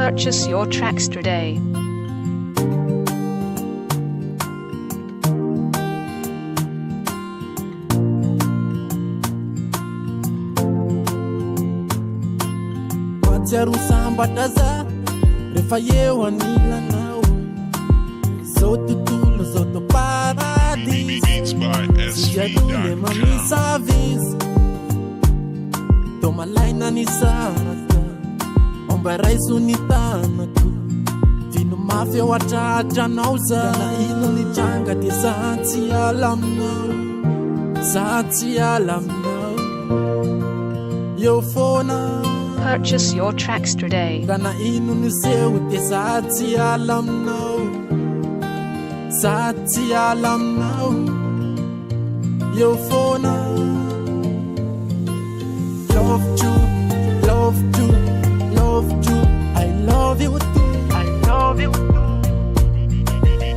Purchase your tracks today. Sambataza refaye anila nao zoto tulo zoto paradis sijadule mamisa vis toma laina ni sarata ombarai sunitanaku vino mafia wachacha nauza na ino ni changa di zanti alam now yo fona. Purchase your tracks today. Kana inu ni seu te sati alam now. Sati alam now. Yo fona. Love you, love you, love you. I love you too. I love you too.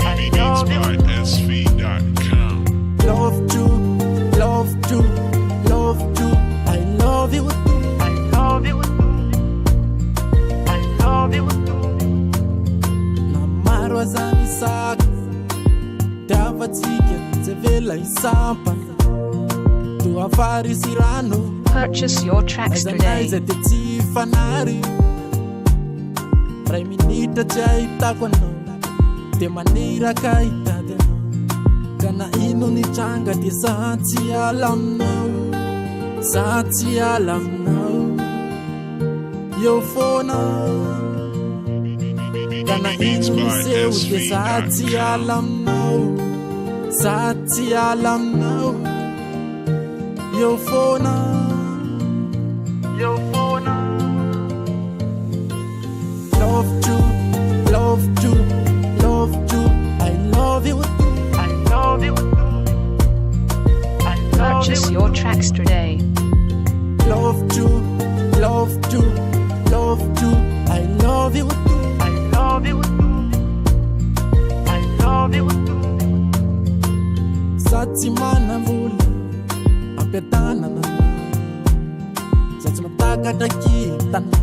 I love you. SV.com. Love you, love you, love you. I love you too. I love you too. Namaro azani sak Davatsike Zevela isampa Tu afari sirano. Purchase your tracks today. Azanaiza te tifanari Rai minita chaita kono Te manira kaita deno Kana ino ni changa di sati alam now. Sati alam now. Yo fona Kana inu seu te sati alam now. Sati alam now. Yo fona. Yo fona. Love you, love you, love you. I love you too. I love you too. I love Purchase you your tracks today. Love you, love you, love you. I love you too. I love you too. I love you too. Sati mana mula apetana na. Sati mataka dakita na.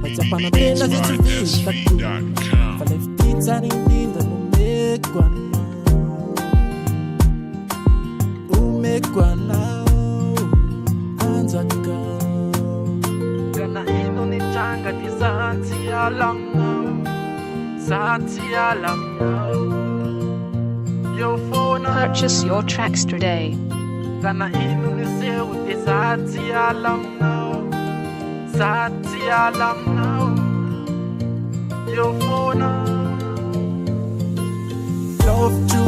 Pachapana tena zituvita tu. Falefitza rinda numekwana. Umekwana. Anzaka. Kana ino ni changa di sati alam now. Sati alam now. Yo fona. Purchase your tracks today. Kana ino ni seu di sati alam now. Sati alam now. Yo fona. Love you.